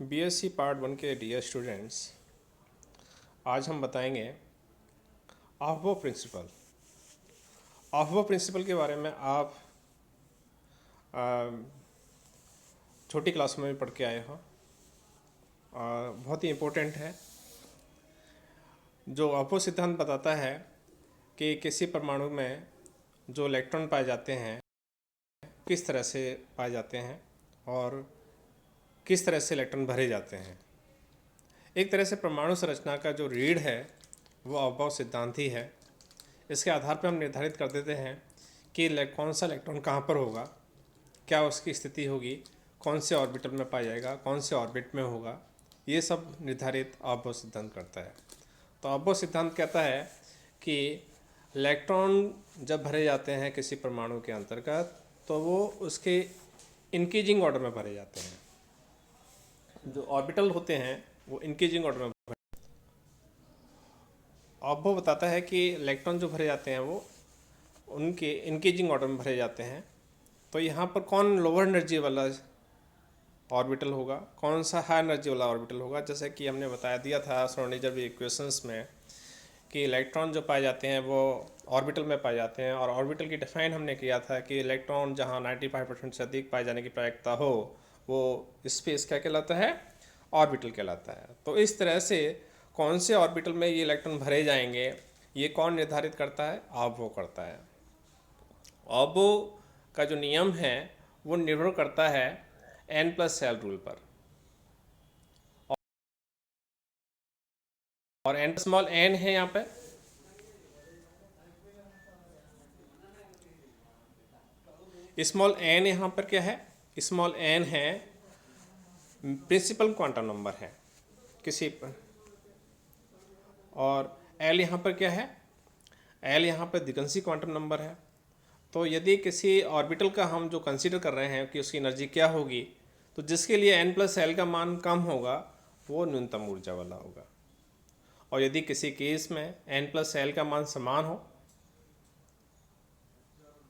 BSc part 1 के dear students, आज हम बताएंगे अफबो प्रिंसिपल। अफबो प्रिंसिपल के बारे में आप छोटी क्लास में भी पढ़ के आए हो। बहुत ही इम्पोर्टेंट है। जो अफबो सिद्धांत बताता है कि किसी परमाणु में जो इलेक्ट्रॉन पाए जाते हैं किस तरह से पाए जाते हैं और किस तरह से इलेक्ट्रॉन भरे जाते हैं। एक तरह से परमाणु संरचना का जो रीढ़ है वो अफबो सिद्धांत ही है। इसके आधार पर हम निर्धारित कर देते हैं कि कौन सा इलेक्ट्रॉन कहाँ पर होगा, क्या उसकी स्थिति होगी, कौन से ऑर्बिटल में पाया जाएगा, कौन से ऑर्बिट में होगा, ये सब निर्धारित अफबो सिद्धांत करता है। तो अफबो सिद्धांत कहता है कि इलेक्ट्रॉन जब भरे जाते हैं किसी परमाणु के अंतर्गत तो वो उसके इंक्रीजिंग ऑर्डर में भरे जाते हैं। जो ऑर्बिटल होते हैं वो इंक्रीजिंग ऑर्डर में अफबो बताता है कि इलेक्ट्रॉन जो भरे जाते हैं वो उनके इंक्रीजिंग ऑर्डर में भरे जाते हैं। तो यहाँ पर कौन लोअर एनर्जी वाला ऑर्बिटल होगा, कौन सा हाई एनर्जी वाला ऑर्बिटल होगा। जैसे कि हमने बता दिया था श्रोडिंगर इक्वेशंस में कि इलेक्ट्रॉन जो पाए जाते हैं वो ऑर्बिटल में पाए जाते हैं, और ऑर्बिटल की डिफाइन हमने किया था कि इलेक्ट्रॉन जहाँ 95% से अधिक पाए जाने की प्रायिकता हो वो स्पेस क्या कहलाता है, ऑर्बिटल कहलाता है। तो इस तरह से कौन से ऑर्बिटल में ये इलेक्ट्रॉन भरे जाएंगे ये कौन निर्धारित करता है, अफबो करता है। अफबो का जो नियम है वो निर्भर करता है n+L रूल पर, और n स्मॉल n है यहाँ पे। स्मॉल n यहाँ पर क्या है, स्मॉल n है प्रिंसिपल क्वांटम नंबर है किसी पर, और L यहाँ पर क्या है, L यहाँ पर दिगंशी क्वांटम नंबर है। तो यदि किसी ऑर्बिटल का हम जो कंसीडर कर रहे हैं कि उसकी एनर्जी क्या होगी, तो जिसके लिए n+L का मान कम होगा वो न्यूनतम ऊर्जा वाला होगा, और यदि किसी केस में n+L का मान समान हो,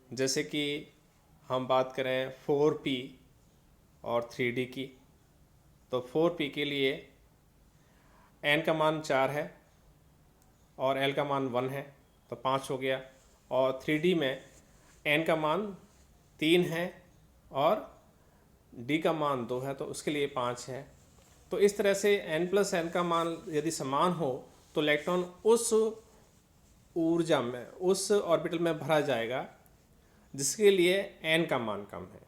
जैसे कि हम बात करें 4p और 3d की, तो 4p के लिए n का मान 4 है और l का मान 1 है तो 5 हो गया, और 3d में n का मान 3 है और d का मान 2 है तो उसके लिए 5 है। तो इस तरह से n+n का मान यदि समान हो तो इलेक्ट्रॉन उस ऊर्जा में उस ऑर्बिटल में भरा जाएगा जिसके लिए n का मान कम है।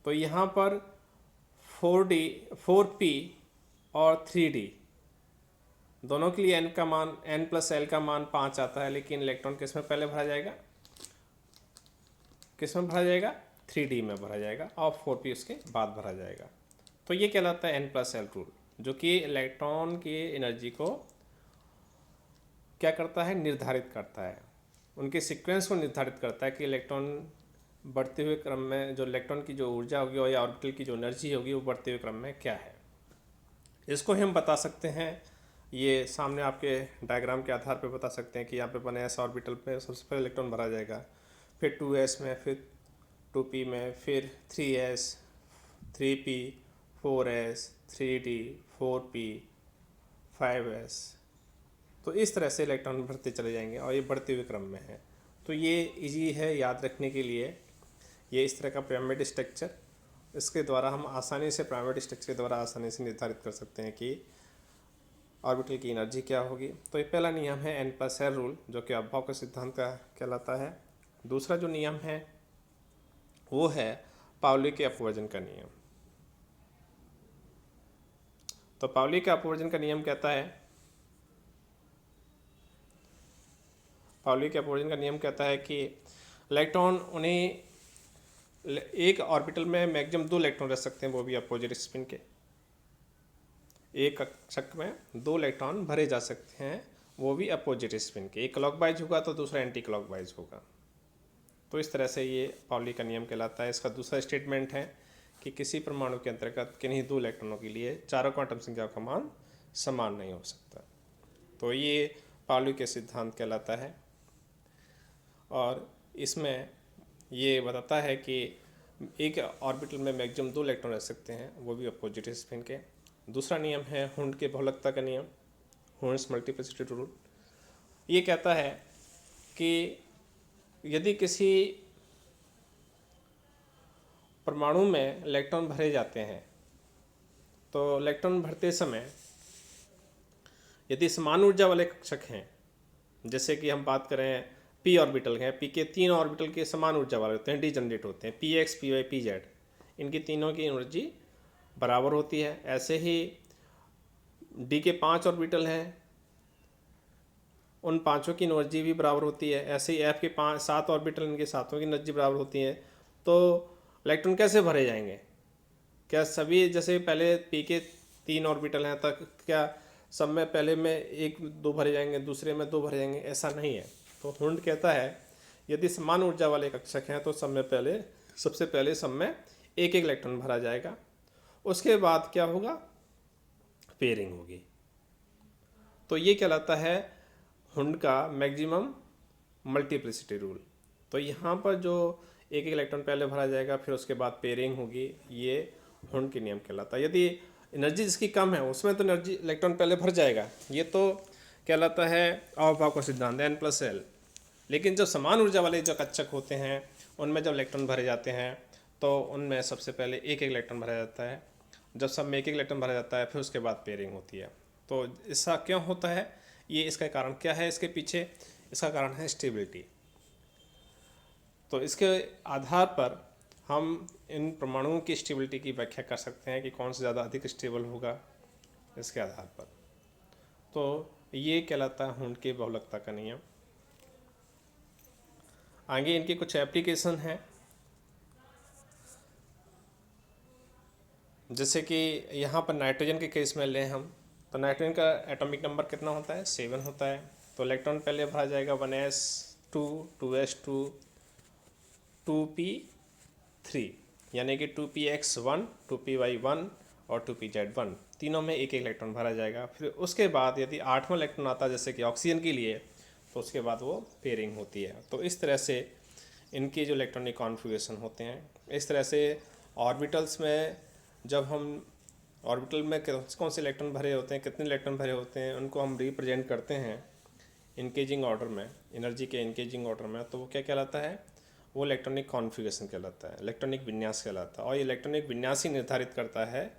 तो यहाँ पर 4p और 3d दोनों के लिए n का मान n+L का मान 5 आता है, लेकिन इलेक्ट्रॉन किस में पहले भरा जाएगा, किस में भरा जाएगा, 3d में भरा जाएगा, और 4p उसके बाद भरा जाएगा। तो ये कहलाता है n+L रूल, जो कि इलेक्ट्रॉन की एनर्जी को क्या करता है, निर्धारित करता है, उनके सीक्वेंस को निर्धारित करता है कि इलेक्ट्रॉन बढ़ते हुए क्रम में जो इलेक्ट्रॉन की जो ऊर्जा होगी या ऑर्बिटल की जो एनर्जी होगी वो बढ़ते हुए क्रम में क्या है। इसको हम बता सकते हैं, ये सामने आपके डायग्राम के आधार पर बता सकते हैं कि यहाँ पे बने s ऑर्बिटल पे सबसे पहले इलेक्ट्रॉन भरा जाएगा, फिर 2s में, फिर 2p में, फिर 3s, 3p, 4s, 3d, 4p, 5s। तो इस तरह से इलेक्ट्रॉन बढ़ते चले जाएंगे और ये बढ़ते हुए क्रम में है। तो ये इजी है याद रखने के लिए, ये इस तरह का पिरामिड स्ट्रक्चर, इसके द्वारा हम आसानी से पिरामिड स्ट्रक्चर के द्वारा आसानी से निर्धारित कर सकते हैं कि ऑर्बिटल की एनर्जी क्या होगी। तो ये पहला नियम है n+L रूल, जो कि अफबो के सिद्धांत का कहलाता है। दूसरा जो नियम है वो है पाउली के अपवर्जन का नियम। तो पाउली के अपवर्जन का नियम कहता है, पाउली के अपवर्जन का नियम कहता है कि इलेक्ट्रॉन उन्हें एक ऑर्बिटल में मैक्सिमम 2 इलेक्ट्रॉन रह सकते हैं, वो भी अपोजिट स्पिन के। एक कक्षक में 2 इलेक्ट्रॉन भरे जा सकते हैं, वो भी अपोजिट स्पिन के। एक क्लॉकवाइज होगा तो दूसरा एंटी क्लॉकवाइज होगा। तो इस तरह से ये पाउली का नियम कहलाता है। इसका दूसरा स्टेटमेंट है कि किसी परमाणु के अंतर्गत किन्हीं 2 इलेक्ट्रॉनों के लिए चारों क्वांटम संख्याओं का मान समान नहीं हो सकता। तो ये पाउली के सिद्धांत कहलाता है, और इसमें ये बताता है कि एक ऑर्बिटल में मैक्सिमम 2 इलेक्ट्रॉन रह सकते हैं, वो भी अपोजिट स्पिन के। दूसरा नियम है हुंड के बहुलकता का नियम, हुंड्स मल्टीप्लिसिटी रूल। ये कहता है कि यदि किसी परमाणु में इलेक्ट्रॉन भरे जाते हैं तो इलेक्ट्रॉन भरते समय यदि समान ऊर्जा वाले कक्षक हैं, जैसे कि हम बात करें पी ऑर्बिटल हैं, पी के 3 ऑर्बिटल के समान ऊर्जा वाले होते हैं, डी जनरेट होते हैं, P X, P Y, P Z, इनकी तीनों की एनर्जी बराबर होती है। ऐसे ही डी के 5 ऑर्बिटल हैं, उन पांचों की एनर्जी भी बराबर होती है। ऐसे ही एफ के 7 ऑर्बिटल, इनके सातों की एनर्जी बराबर होती है। तो इलेक्ट्रॉन कैसे भरे जाएंगे? क्या सभी जैसे पहले पी के 3 ऑर्बिटल हैं तक क्या सब में पहले में 1-2 भरे जाएंगे, दूसरे में 2 भरे जाएंगे? ऐसा नहीं है। तो हुंड कहता है यदि समान ऊर्जा वाले कक्षक हैं तो सबसे पहले सब में एक एक इलेक्ट्रॉन भरा जाएगा। उसके बाद क्या होगा? पेयरिंग होगी। तो ये कहलाता है हुंड का मैक्सिमम मल्टीप्लिसिटी रूल। तो यहाँ पर जो एक एक इलेक्ट्रॉन पहले भरा जाएगा, फिर उसके बाद पेयरिंग होगी, ये हुंड के नियम कहलाता है। यदि एनर्जी जिसकी कम है उसमें तो एनर्जी इलेक्ट्रॉन पहले भर जाएगा, ये तो कहलाता है अहोभाव का सिद्धांत, N+L। लेकिन जो समान ऊर्जा वाले जो कक्षक होते हैं उनमें जब इलेक्ट्रॉन भरे जाते हैं तो उनमें सबसे पहले एक एक इलेक्ट्रॉन भरा जाता है। जब सब में एक एक इलेक्ट्रॉन भरा जाता है फिर उसके बाद पेयरिंग होती है। तो ऐसा क्यों होता है? ये इसका कारण क्या है? इसके पीछे इसका कारण है स्टेबिलिटी। तो इसके आधार पर हम इन परमाणुओं की स्टेबिलिटी की व्याख्या कर सकते हैं कि कौन सा ज़्यादा अधिक स्टेबल होगा इसके आधार पर। तो ये कहलाता है हुंड की बहुलकता का नियम। आगे इनकी कुछ एप्लीकेशन है, जैसे कि यहाँ पर नाइट्रोजन के केस में लें हम, तो नाइट्रोजन का एटॉमिक नंबर कितना होता है? 7 होता है। तो इलेक्ट्रॉन पहले भरा जाएगा 1s2, 2s2, 2p3, यानी कि 2px1, 2py1 और 2pz1, तीनों में एक एक इलेक्ट्रॉन भरा जाएगा। फिर उसके बाद यदि 8वां इलेक्ट्रॉन आता है जैसे कि ऑक्सीजन के लिए, तो उसके बाद वो पेयरिंग होती है। तो इस तरह से इनकी जो इलेक्ट्रॉनिक कॉन्फ़िगरेशन होते हैं, इस तरह से ऑर्बिटल्स में जब हम ऑर्बिटल में कौन से इलेक्ट्रॉन भरे होते हैं, कितने इलेक्ट्रॉन भरे होते हैं, उनको हम रिप्रेजेंट करते हैं इनकेजिंग ऑर्डर में, एनर्जी के इनकेजिंग ऑर्डर में। तो वो क्या कहलाता है? वो इलेक्ट्रॉनिक कॉन्फ़िगरेशन कहलाता है, इलेक्ट्रॉनिक विन्यास कहलाता है। और ये इलेक्ट्रॉनिक विन्यास ही निर्धारित करता है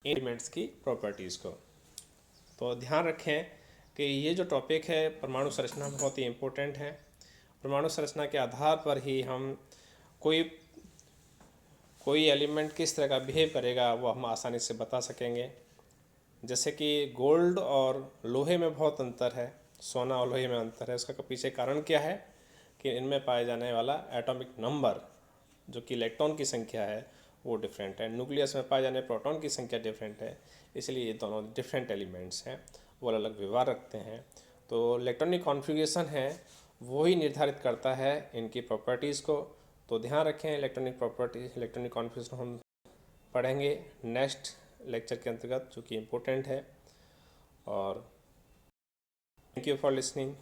एलिमेंट्स की प्रॉपर्टीज़ को। तो ध्यान रखें कि ये जो टॉपिक है परमाणु संरचना बहुत ही इम्पोर्टेंट है। परमाणु संरचना के आधार पर ही हम कोई एलिमेंट किस तरह का बिहेव करेगा वो हम आसानी से बता सकेंगे। जैसे कि गोल्ड और लोहे में बहुत अंतर है, सोना और लोहे में अंतर है। उसका पीछे कारण क्या है? कि इनमें पाए जाने वाला एटॉमिक नंबर जो कि इलेक्ट्रॉन की संख्या है वो डिफरेंट है, न्यूक्लियस में पाए जाने प्रोटॉन की संख्या डिफरेंट है, इसलिए ये दोनों डिफरेंट एलिमेंट्स हैं, वो अलग अलग व्यवहार रखते हैं। तो इलेक्ट्रॉनिक कॉन्फ़िगरेशन है वो ही निर्धारित करता है इनकी प्रॉपर्टीज़ को। तो ध्यान रखें, इलेक्ट्रॉनिक प्रॉपर्टीज, इलेक्ट्रॉनिक कॉन्फ़िगरेशन हम पढ़ेंगे नेक्स्ट लेक्चर के अंतर्गत, जो कि इम्पोर्टेंट है। और थैंक यू फॉर लिसनिंग।